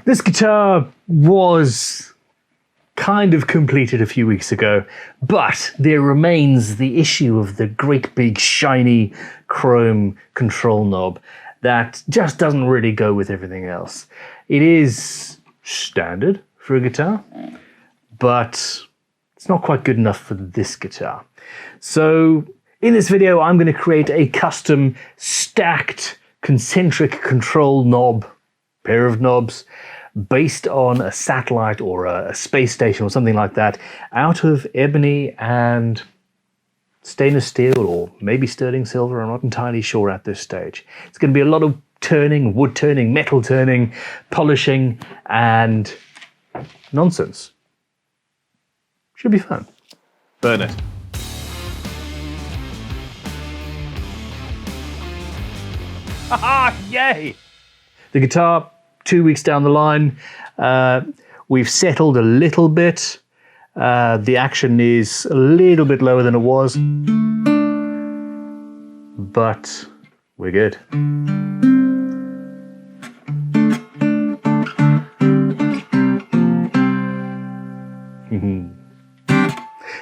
This guitar was kind of completed a few weeks ago, but there remains the issue of the great big shiny chrome control knob that just doesn't really go with everything else. It is standard for a guitar, but it's not quite good enough for this guitar. So in this video, I'm going to create a custom stacked concentric control knob, pair of knobs, based on a satellite or a space station or something like that, out of ebony and stainless steel or maybe sterling silver. I'm not entirely sure at this stage. It's going to be a lot of turning, wood turning, metal turning, polishing, and nonsense. Should be fun. Burn it. Haha! Yay! The guitar, 2 weeks down the line, we've settled a little bit. The action is a little bit lower than it was, but we're good.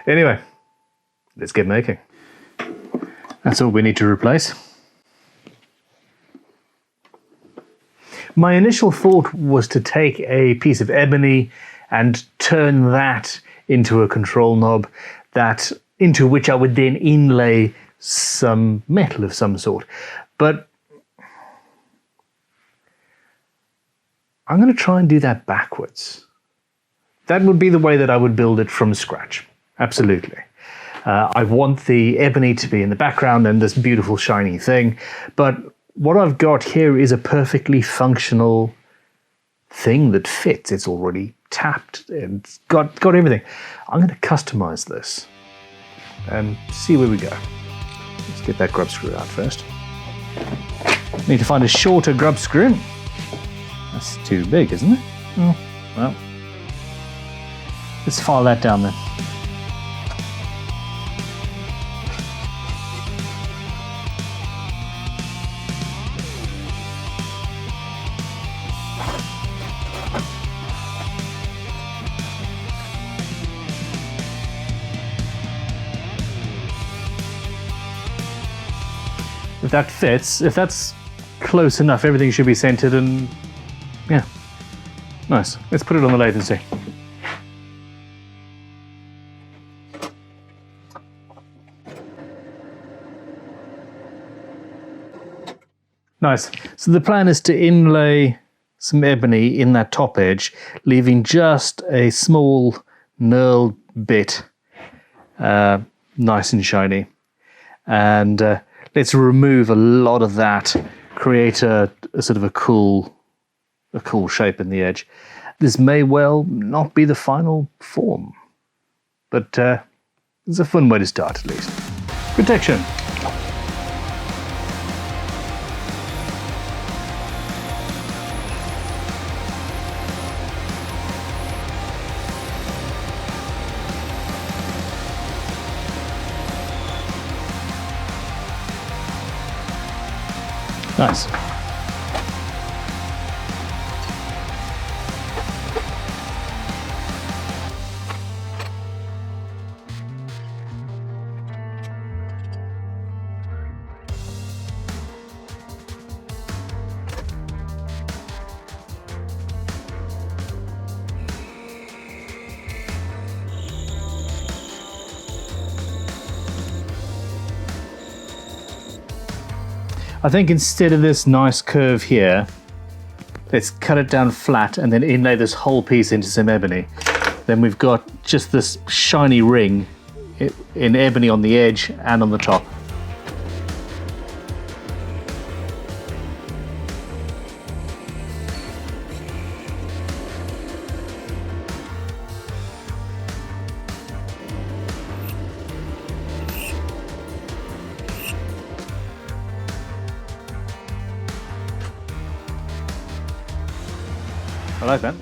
Anyway, let's get making. That's all we need to replace. My initial thought was to take a piece of ebony and turn that into a control knob into which I would then inlay some metal of some sort. But I'm going to try and do that backwards. That would be the way that I would build it from scratch. Absolutely. I want the ebony to be in the background and this beautiful shiny thing, but what I've got here is a perfectly functional thing that fits. It's already tapped and it's got everything. I'm going to customize this and see where we go. Let's get that grub screw out first. Need to find a shorter grub screw. That's too big, isn't it? Oh, well, let's file that down then. If that fits, if that's close enough, everything should be centered and yeah, nice. Let's put it on the lathe and see. Nice. So the plan is to inlay some ebony in that top edge, leaving just a small knurled bit, nice and shiny. And let's remove a lot of that, create a sort of a cool shape in the edge. This may well not be the final form, but it's a fun way to start at least. Protection. Nice. I think instead of this nice curve here, let's cut it down flat and then inlay this whole piece into some ebony. Then we've got just this shiny ring in ebony on the edge and on the top. I like that.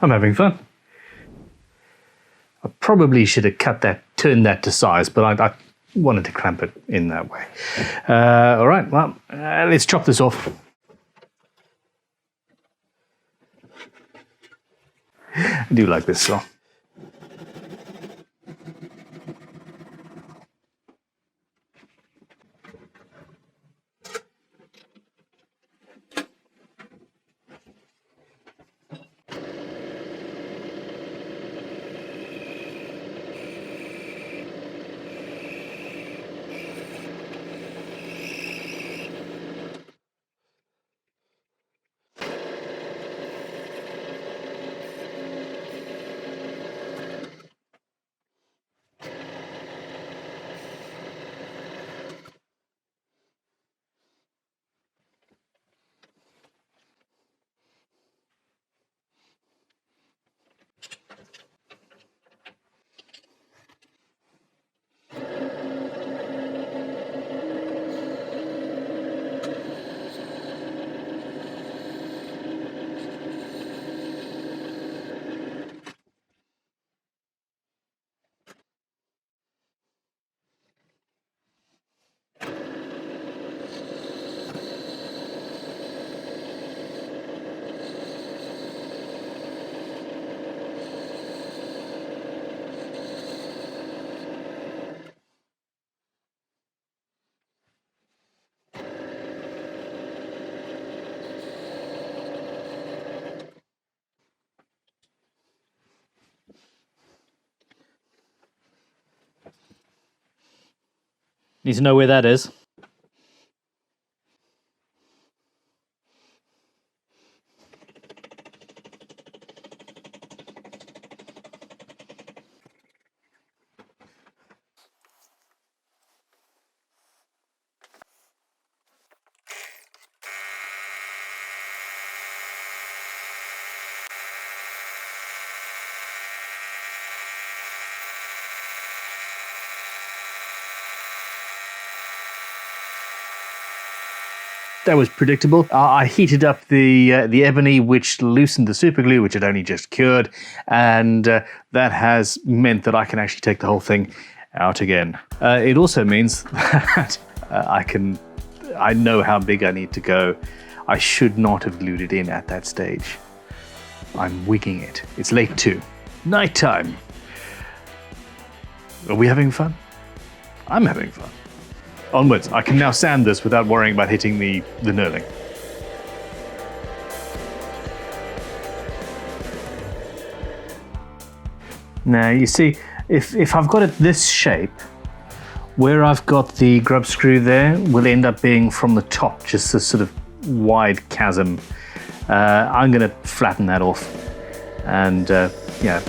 I'm having fun. I probably should have turned that to size, but I wanted to clamp it in that way. All right, well, let's chop this off. I do like this saw. Need to know where that is. That was predictable. I heated up the ebony, which loosened the super glue, which had only just cured, and that has meant that I can actually take the whole thing out again. It also means that I know how big I need to go. I should not have glued it in at that stage. I'm wigging it. It's late 2. Nighttime. Are we having fun? I'm having fun. Onwards. I can now sand this without worrying about hitting the knurling. Now, you see, if I've got it this shape, where I've got the grub screw there will end up being from the top, just a sort of wide chasm. I'm going to flatten that off and, yeah.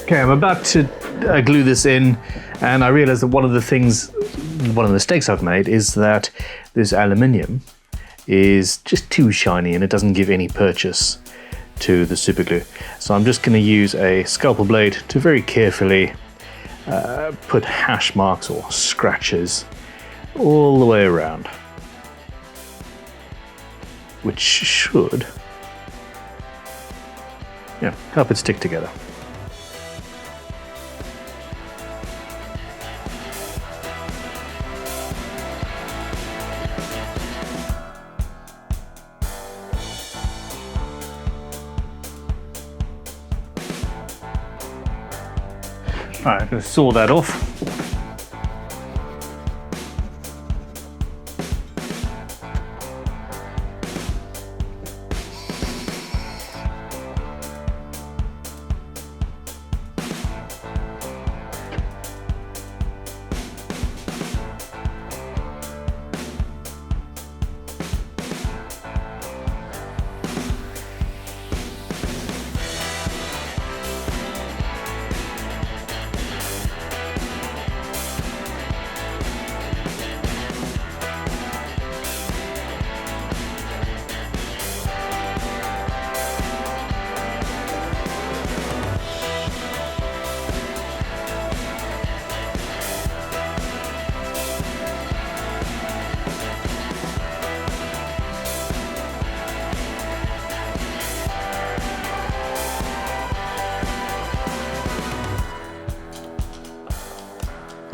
Okay, I'm about to glue this in, and I realized that one of the mistakes I've made is that this aluminium is just too shiny and it doesn't give any purchase to the super glue. So I'm just going to use a scalpel blade to very carefully put hash marks or scratches all the way around, which should, yeah, help it stick together. All right, I'm going to saw that off.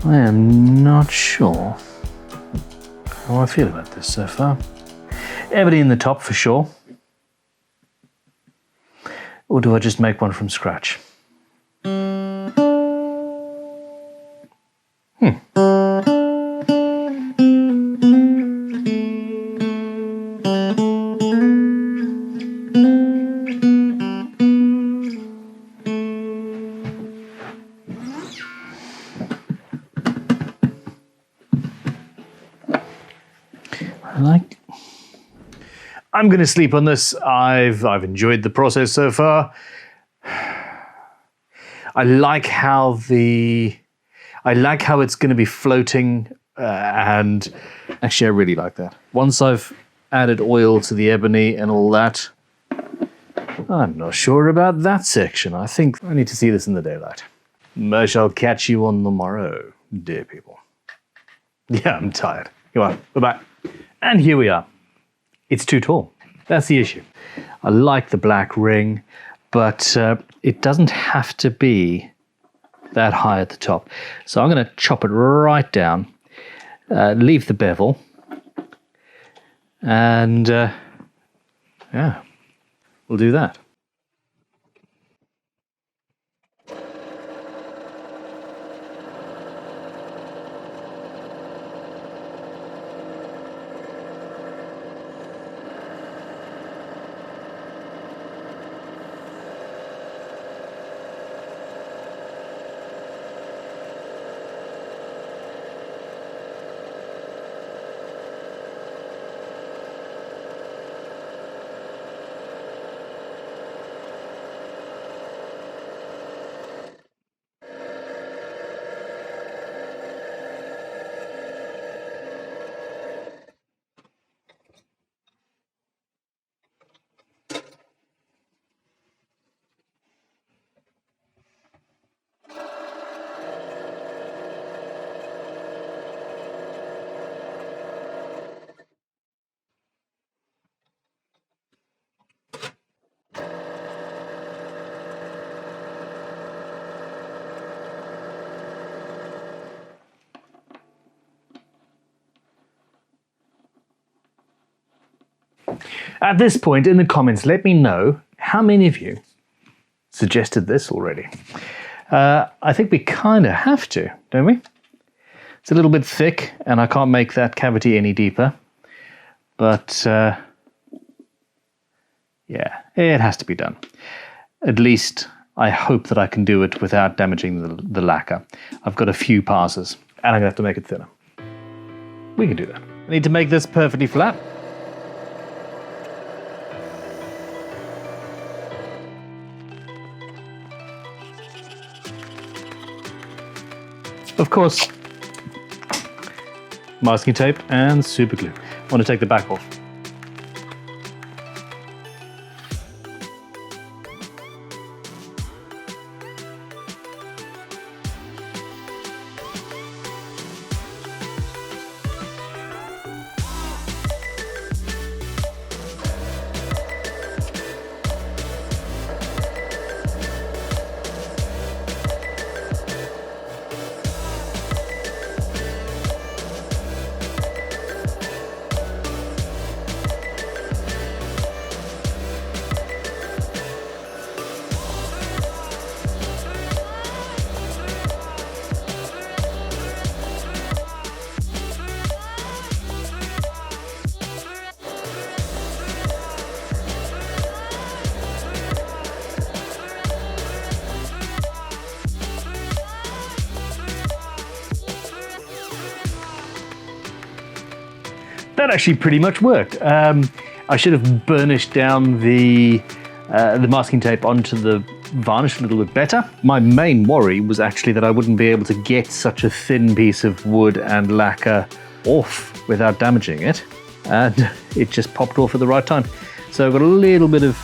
I am not sure how I feel about this so far. Ebony in the top for sure. Or do I just make one from scratch? I'm going to sleep on this. I've enjoyed the process so far. I like how it's going to be floating, and actually I really like that. Once I've added oil to the ebony and all that, I'm not sure about that section. I think I need to see this in the daylight. I shall catch you on the morrow, dear people. Yeah, I'm tired. Come on, bye-bye. And here we are. It's too tall. That's the issue. I like the black ring, but it doesn't have to be that high at the top. So I'm going to chop it right down, leave the bevel, and yeah, we'll do that. At this point in the comments, let me know how many of you suggested this already. I think we kind of have to, don't we? It's a little bit thick and I can't make that cavity any deeper. But yeah, it has to be done. At least I hope that I can do it without damaging the lacquer. I've got a few passes and I'm going to have to make it thinner. We can do that. I need to make this perfectly flat. Of course, masking tape and super glue. I want to take the back off. That actually pretty much worked. I should have burnished down the masking tape onto the varnish a little bit better. My main worry was actually that I wouldn't be able to get such a thin piece of wood and lacquer off without damaging it, and it just popped off at the right time. So I've got a little bit of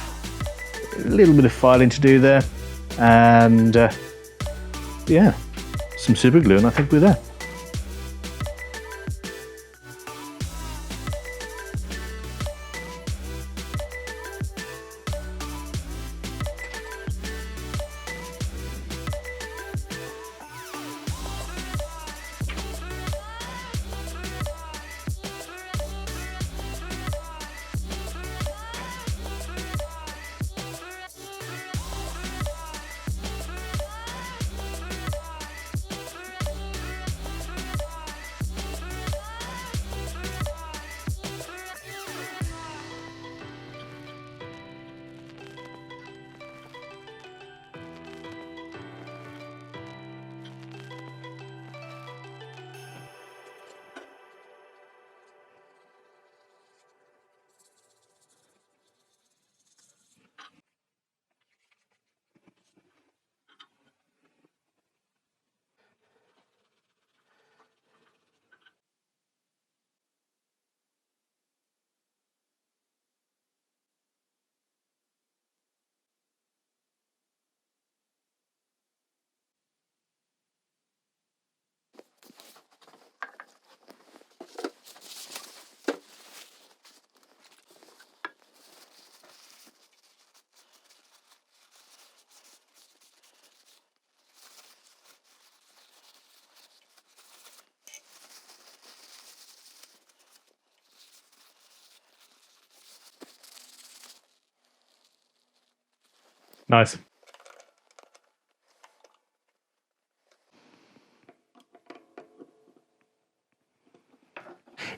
filing to do there, and yeah, some super glue, and I think we're there. Nice.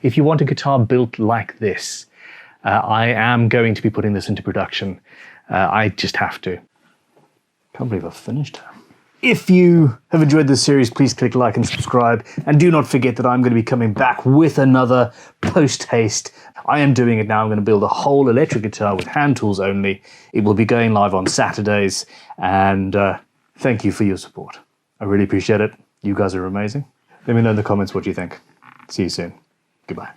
If you want a guitar built like this, I am going to be putting this into production. I just have to. Can't believe I've finished. If you have enjoyed this series, please click like and subscribe. And do not forget that I'm going to be coming back with another post-haste. I am doing it now. I'm going to build a whole electric guitar with hand tools only. It will be going live on Saturdays. And thank you for your support. I really appreciate it. You guys are amazing. Let me know in the comments what you think. See you soon. Goodbye.